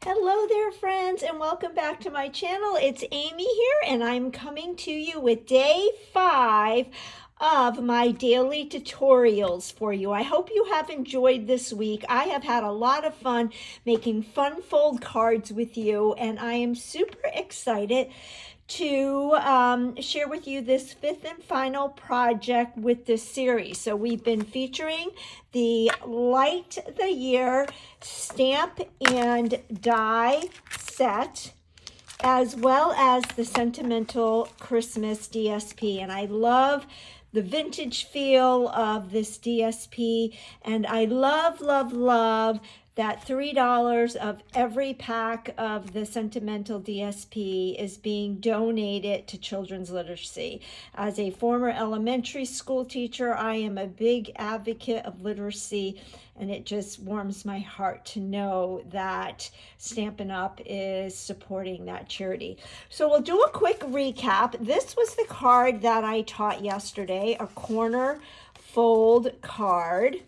Hello there, friends, and welcome back to my channel. It's Amy here, and I'm coming to you with day 5 of my daily tutorials for you. I hope you have enjoyed this week. I have had a lot of fun making fun fold cards with you, and I am super excited to share with you this 5th and final project with this series. So we've been featuring the Light the Year stamp and die set, as well as the Sentimental Christmas DSP. And I love the vintage feel of this DSP, and I love that $3 of every pack of the Sentimental DSP is being donated to children's literacy. As a former elementary school teacher, I am a big advocate of literacy, and it just warms my heart to know that Stampin' Up! Is supporting that charity. So we'll do a quick recap. This was the card that I taught yesterday, a corner fold card.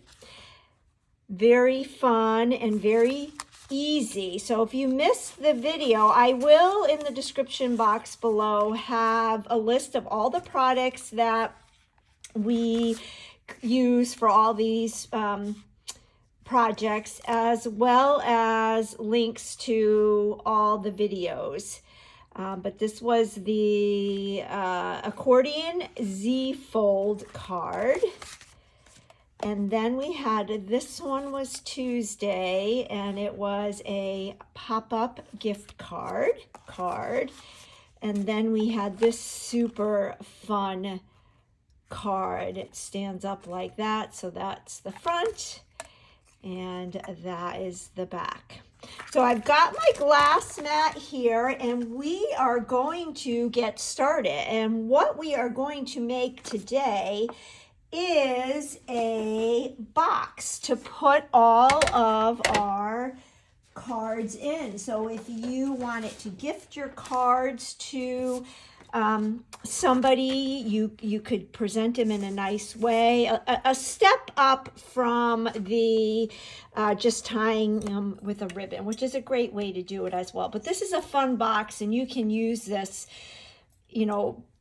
Very fun and very easy. So if you missed the video, I will in the description box below have a list of all the products that we use for all these projects, as well as links to all the videos. But this was the accordion Z fold card. And then we had, this one was Tuesday, and it was a pop-up gift card. And then we had this super fun card. It stands up like that, so that's the front, and that is the back. So I've got my glass mat here, and we are going to get started. And what we are going to make today is a box to put all of our cards in. So if you wanted to gift your cards to somebody, you could present them in a nice way, a step up from the just tying them with a ribbon, which is a great way to do it as well. But this is a fun box, and you can use this,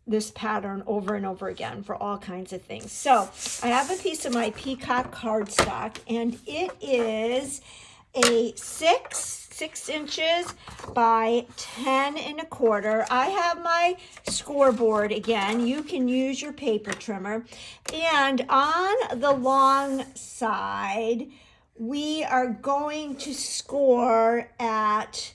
this pattern over and over again for all kinds of things. So I have a piece of my peacock cardstock, and it is a 6 inches by 10 1/4. I have my scoreboard again. You can use your paper trimmer. And on the long side, we are going to score at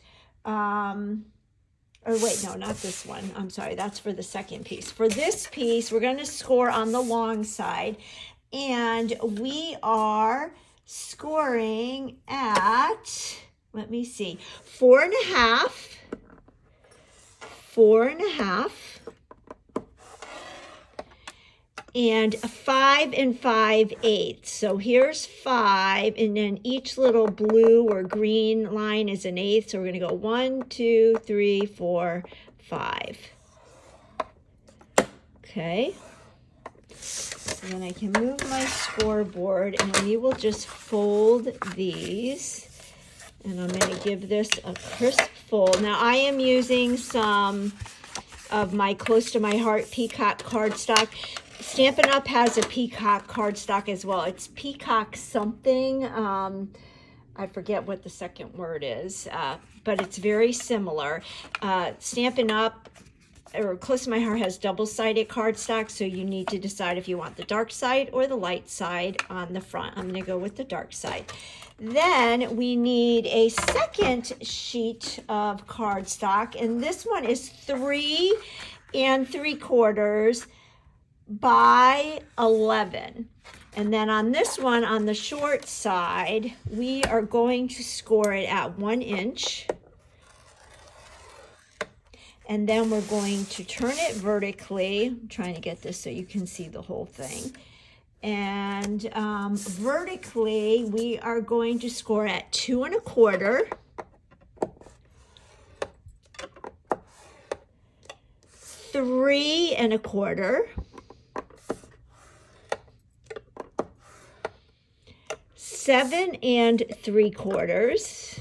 or wait, no, not this one. I'm sorry, that's for the second piece. For this piece, we're going to score on the long side, and we are scoring at, let me see, 4.5, 4.5, and 5 5/8. So here's 5, and then each little blue or green line is 1/8. So we're going to go 1, 2, 3, 4, 5. Okay. So then I can move my scoreboard, and we will just fold these. And I'm going to give this a crisp fold. Now I am using some of my Close to My Heart peacock cardstock. Stampin' Up! Has a peacock cardstock as well. It's peacock something. I forget what the second word is, but it's very similar. Stampin' Up! Or Close to My Heart has double-sided cardstock, so you need to decide if you want the dark side or the light side on the front. I'm going to go with the dark side. Then we need a second sheet of cardstock, and this one is 3 3/4 by 11. And then on this one, on the short side, we are going to score it at 1 inch. And then we're going to turn it vertically. I'm trying to get this so you can see the whole thing. And vertically, we are going to score at 2 1/4. 3 1/4. 7 3/4,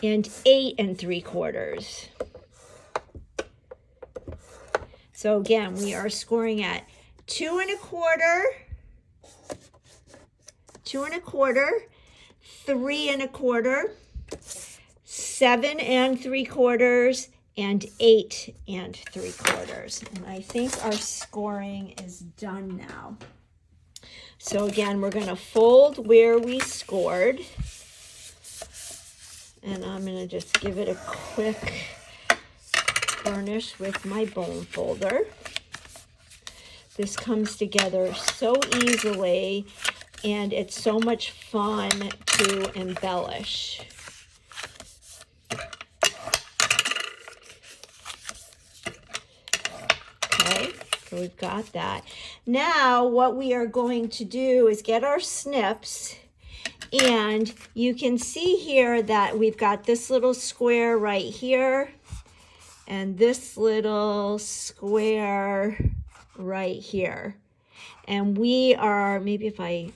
and 8 3/4. So again, we are scoring at 2 1/4, 2 1/4, 3 1/4, 7 3/4, and 8 3/4. And I think our scoring is done now. So again, we're going to fold where we scored. And I'm going to just give it a quick burnish with my bone folder. This comes together so easily, and it's so much fun to embellish. Okay, so we've got that. Now what we are going to do is get our snips, and you can see here that we've got this little square right here and this little square right here. And we are, maybe if I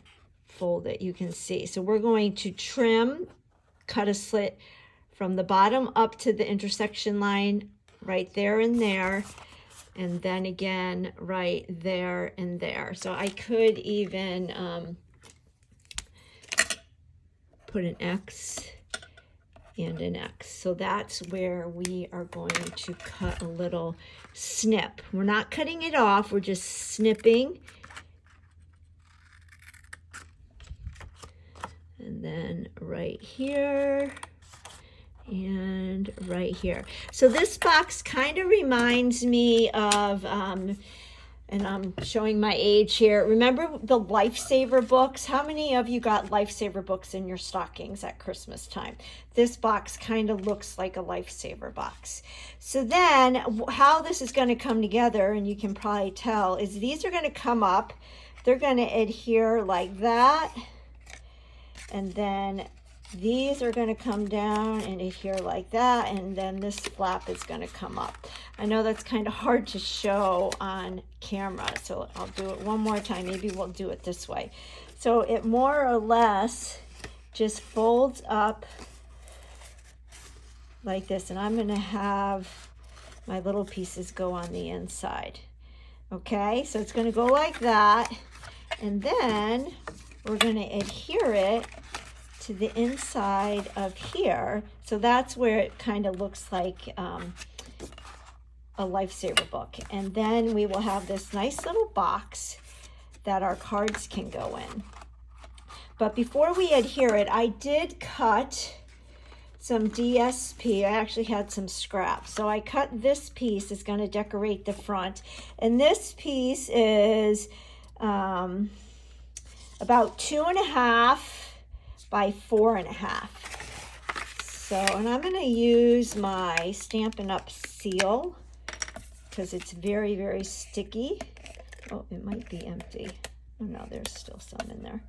fold it, you can see. So we're going to trim, cut a slit from the bottom up to the intersection line right there and there. And then again, right there and there. So I could even put an X and an X. So that's where we are going to cut a little snip. We're not cutting it off, we're just snipping. And then right here and right here. So this box kind of reminds me of, and I'm showing my age here. Remember the Lifesaver books? How many of you got Lifesaver books in your stockings at Christmas time? This box kind of looks like a Lifesaver box. So then how this is going to come together, and you can probably tell, is these are going to come up. They're going to adhere like that. And then these are going to come down and adhere like that, and then this flap is going to come up. I know that's kind of hard to show on camera, so I'll do it one more time. Maybe we'll do it this way. So it more or less just folds up like this, and I'm going to have my little pieces go on the inside. Okay, so it's going to go like that, and then we're going to adhere it to the inside of here. So that's where it kind of looks like a Lifesaver book. And then we will have this nice little box that our cards can go in. But before we adhere it, I did cut some DSP. I actually had some scraps. So I cut this piece. It's going to decorate the front. And this piece is about 2.5 by 4.5. So, and I'm going to use my Stampin' Up! Seal because it's very, very sticky. Oh, it might be empty. Oh no, there's still some in there.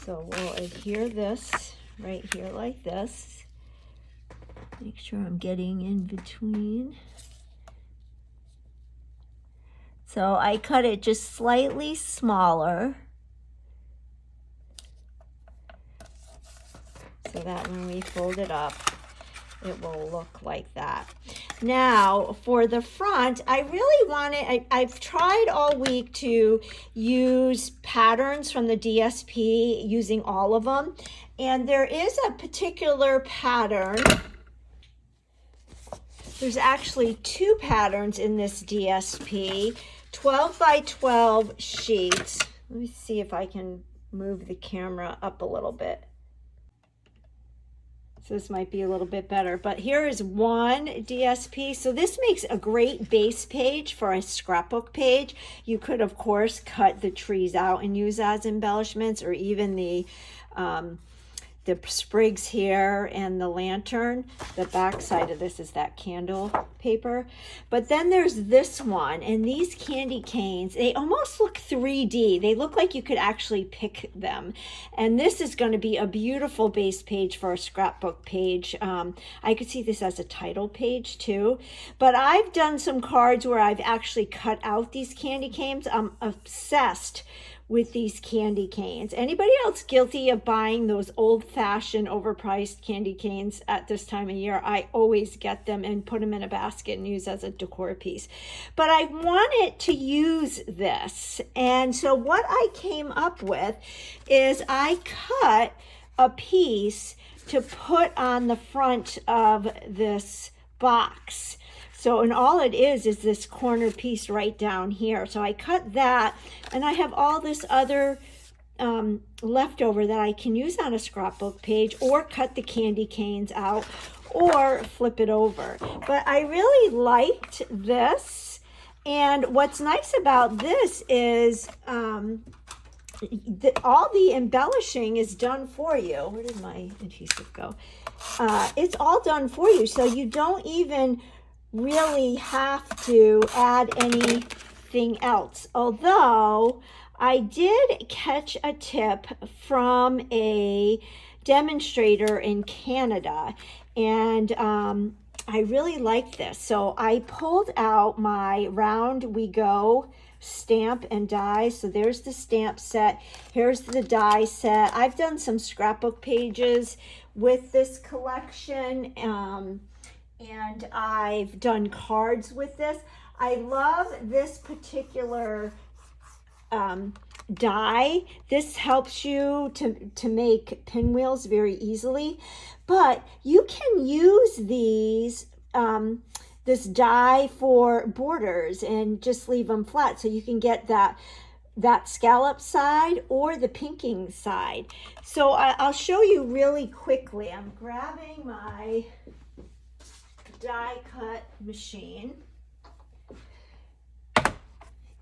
So we'll adhere this right here like this. Make sure I'm getting in between. So I cut it just slightly smaller so that when we fold it up, it will look like that. Now for the front, I really want it, I've tried all week to use patterns from the DSP, using all of them. And there is a particular pattern. There's actually 2 patterns in this DSP, 12 by 12 sheets. Let me see if I can move the camera up a little bit. So this might be a little bit better, but here is one DSP. So this makes a great base page for a scrapbook page. You could, of course, cut the trees out and use as embellishments, or even the the sprigs here and the lantern. The back side of this is that candle paper. But then there's this one, and these candy canes, they almost look 3D. They look like you could actually pick them. And this is going to be a beautiful base page for a scrapbook page. I could see this as a title page too. But I've done some cards where I've actually cut out these candy canes. I'm obsessed with these candy canes. Anybody else guilty of buying those old-fashioned overpriced candy canes at this time of year? I always get them and put them in a basket and use as a decor piece. But I wanted to use this. And so what I came up with is I cut a piece to put on the front of this box. So, and all it is this corner piece right down here. So I cut that, and I have all this other leftover that I can use on a scrapbook page, or cut the candy canes out, or flip it over. But I really liked this. And what's nice about this is all the embellishing is done for you. Where did my adhesive go? It's all done for you. So you don't even really have to add anything else. Although I did catch a tip from a demonstrator in Canada, and I really liked this. So I pulled out my Round We Go stamp and die. So there's the stamp set. Here's the die set. I've done some scrapbook pages with this collection. And I've done cards with this. I love this particular die. This helps you to make pinwheels very easily. But you can use these, this die for borders and just leave them flat. So you can get that scallop side or the pinking side. So I'll show you really quickly. I'm grabbing my die cut machine,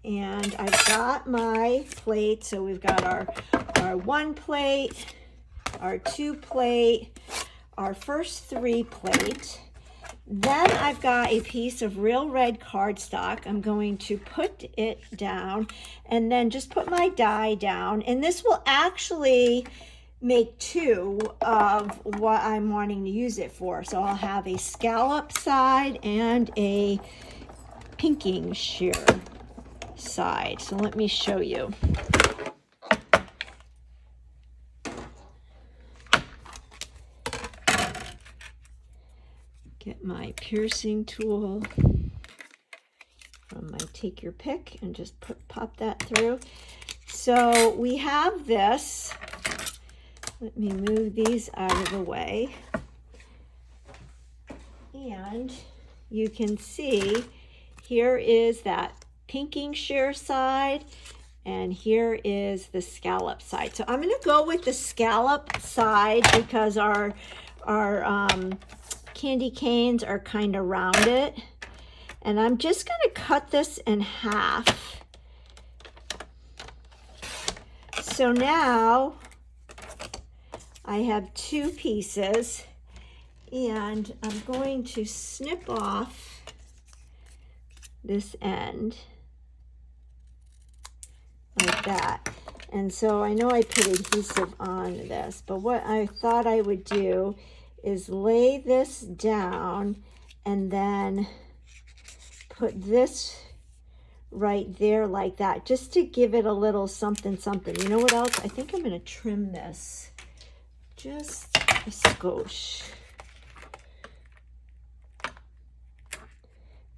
and I've got my plate. So we've got our 1 plate, our 2 plate, our first 3 plate. Then I've got a piece of real red cardstock. I'm going to put it down and then just put my die down, and this will actually make 2 of what I'm wanting to use it for. So I'll have a scallop side and a pinking shear side. So let me show you. Get my piercing tool from my Take Your Pick and just pop that through. So we have this. Let me move these out of the way. And you can see here is that pinking shear side, and here is the scallop side. So I'm going to go with the scallop side because our candy canes are kind of rounded. And I'm just going to cut this in half. So now I have 2 pieces, and I'm going to snip off this end like that. And so I know I put adhesive on this, but what I thought I would do is lay this down and then put this right there like that, just to give it a little something something. You know what else? I think I'm going to trim this just a skosh.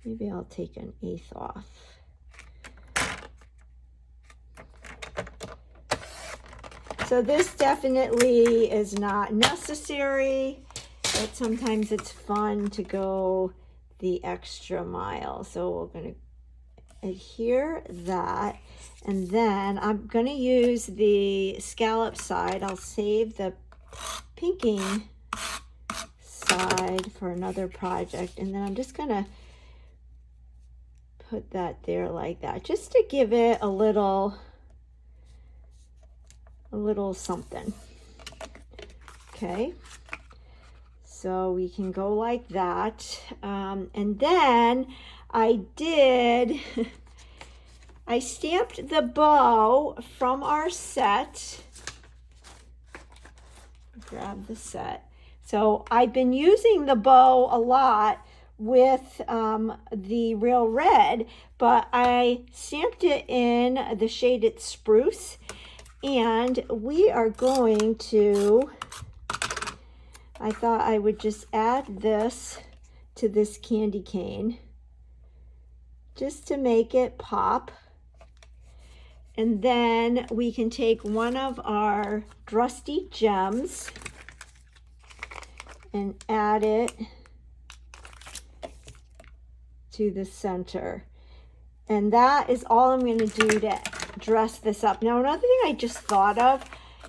Maybe I'll take 1/8 off. So this definitely is not necessary, but sometimes it's fun to go the extra mile. So we're going to adhere that, and then I'm going to use the scallop side. I'll save the pinking side for another project, and then I'm just going to put that there like that, just to give it a little something. Okay, so we can go like that. And then I stamped the bow from our set. Grab the set. So I've been using the bow a lot with the Real Red, but I stamped it in the shaded spruce, and we are going to, I thought I would just add this to this candy cane just to make it pop. And then we can take one of our Rusty Gems and add it to the center. And that is all I'm going to do to dress this up. Now, another thing I just thought of,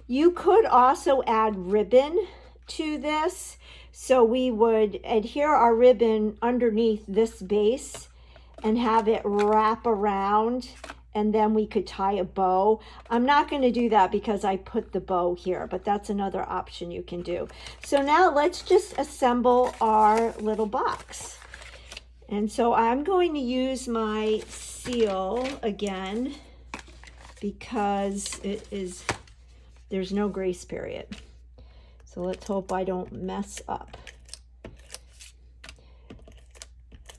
you could also add ribbon to this. So we would adhere our ribbon underneath this base and have it wrap around, and then we could tie a bow. I'm not going to do that because I put the bow here, but that's another option you can do. So now let's just assemble our little box. And so I'm going to use my seal again because there's no grace period. So let's hope I don't mess up.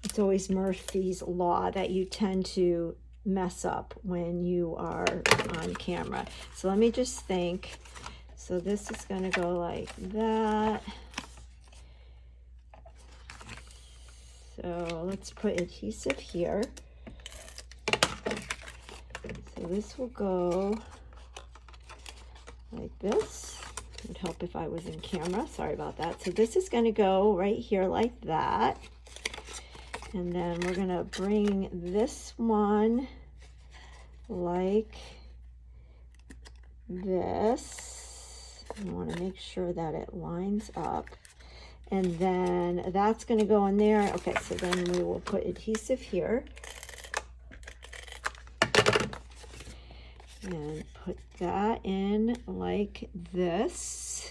It's always Murphy's Law that you tend to mess up when you are on camera. So let me just think. So this is going to go like that. So let's put adhesive here. So this will go like this. It would help if I was in camera. Sorry about that. So this is going to go right here like that. And then we're going to bring this one like this. I want to make sure that it lines up. And then that's going to go in there. Okay, so then we will put adhesive here. And put that in like this.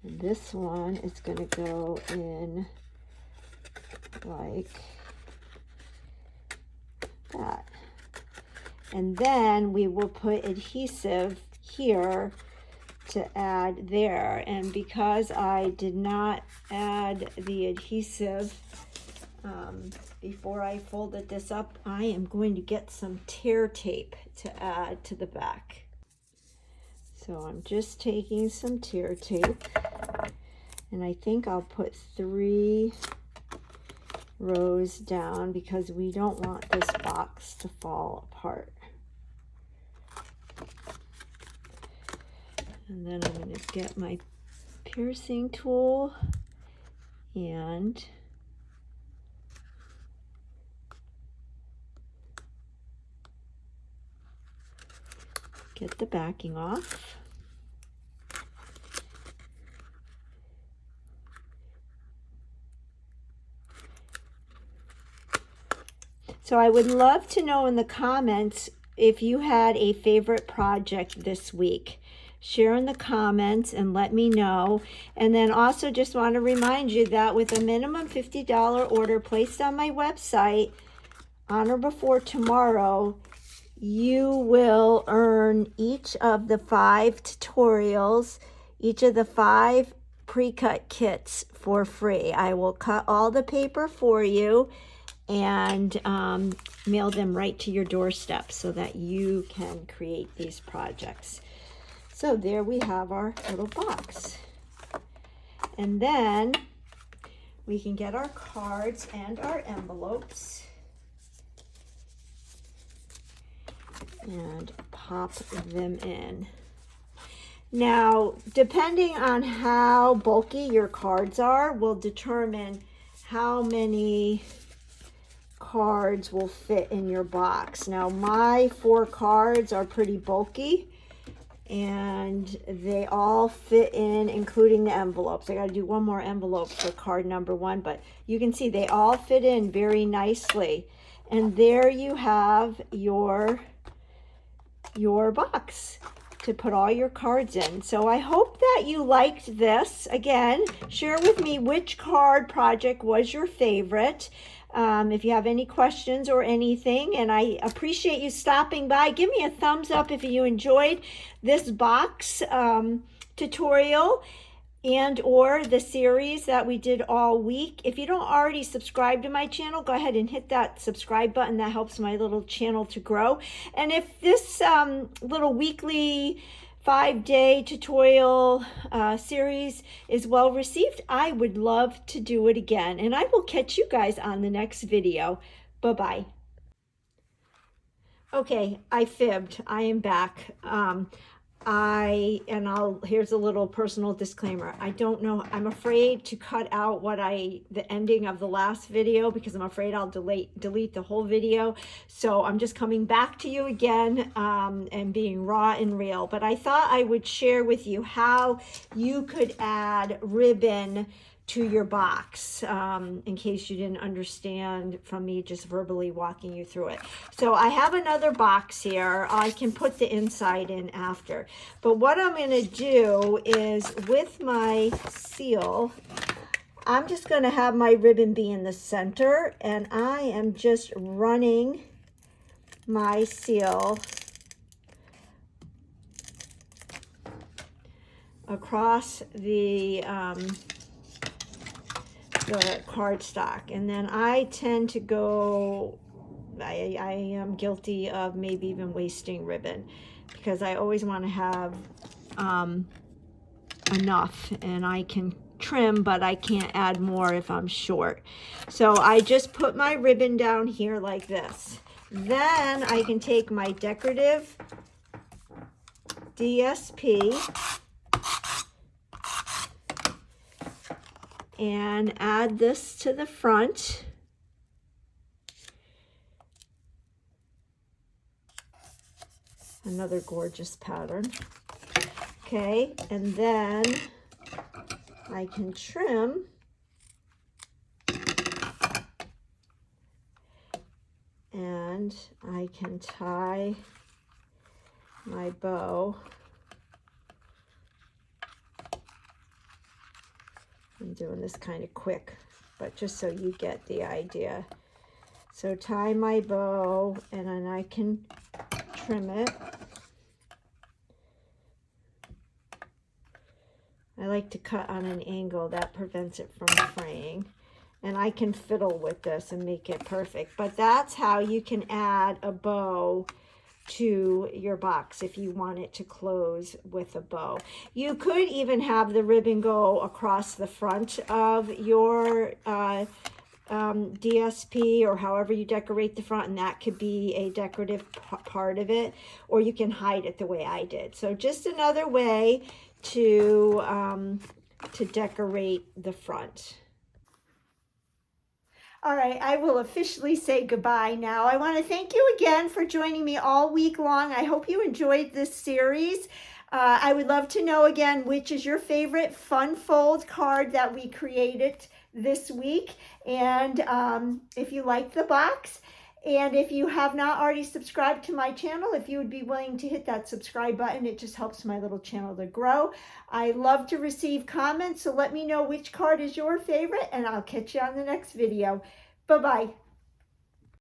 And this one is going to go in like that. And then we will put adhesive here to add there. And because I did not add the adhesive before I folded this up, I am going to get some tear tape to add to the back. So I'm just taking some tear tape, and I think I'll put 3 rows down because we don't want this box to fall apart. And then I'm going to get my piercing tool and get the backing off. So I would love to know in the comments if you had a favorite project this week. Share in the comments and let me know. And then also just want to remind you that with a minimum $50 order placed on my website on or before tomorrow, you will earn each of the 5 tutorials, each of the 5 pre-cut kits for free. I will cut all the paper for you and mail them right to your doorstep so that you can create these projects. So there we have our little box. And then we can get our cards and our envelopes and pop them in. Now, depending on how bulky your cards are, will determine how many cards will fit in your box. Now, my 4 cards are pretty bulky, and they all fit in, including the envelopes. I got to do one more envelope for card number 1, but you can see they all fit in very nicely. And there you have your box. to put all your cards in. So I hope that you liked this. Again, share with me which card project was your favorite. If you have any questions or anything, and I appreciate you stopping by. Give me a thumbs up if you enjoyed this box tutorial and or the series that we did all week. If you don't already subscribe to my channel, go ahead and hit that subscribe button. That helps my little channel to grow. And if this little weekly 5-day tutorial series is well received, I would love to do it again. And I will catch you guys on the next video. Bye-bye. Okay, I fibbed. I am back. Here's a little personal disclaimer. I don't know, I'm afraid to cut out the ending of the last video because I'm afraid I'll delete the whole video. So I'm just coming back to you again and being raw and real. But I thought I would share with you how you could add ribbon to your box in case you didn't understand from me just verbally walking you through it. So I have another box here. I can put the inside in after. But what I'm going to do is with my seal, I'm just going to have my ribbon be in the center, and I am just running my seal across the cardstock, and then I tend to go, I am guilty of maybe even wasting ribbon because I always want to have enough, and I can trim, but I can't add more if I'm short. So I just put my ribbon down here like this. Then I can take my decorative DSP and add this to the front. Another gorgeous pattern. Okay, and then I can trim and I can tie my bow. I'm doing this kind of quick, but just so you get the idea. So tie my bow, and then I can trim it. I like to cut on an angle that prevents it from fraying. And I can fiddle with this and make it perfect. But that's how you can add a bow to your box if you want it to close with a bow. You could even have the ribbon go across the front of your DSP or however you decorate the front, and that could be a decorative part of it, or you can hide it the way I did. So just another way to decorate the front. All right, I will officially say goodbye now. I want to thank you again for joining me all week long. I hope you enjoyed this series. I would love to know again, which is your favorite fun fold card that we created this week. And if you like the box, and if you have not already subscribed to my channel, if you would be willing to hit that subscribe button, it just helps my little channel to grow. I love to receive comments, so let me know which card is your favorite, and I'll catch you on the next video. Bye-bye.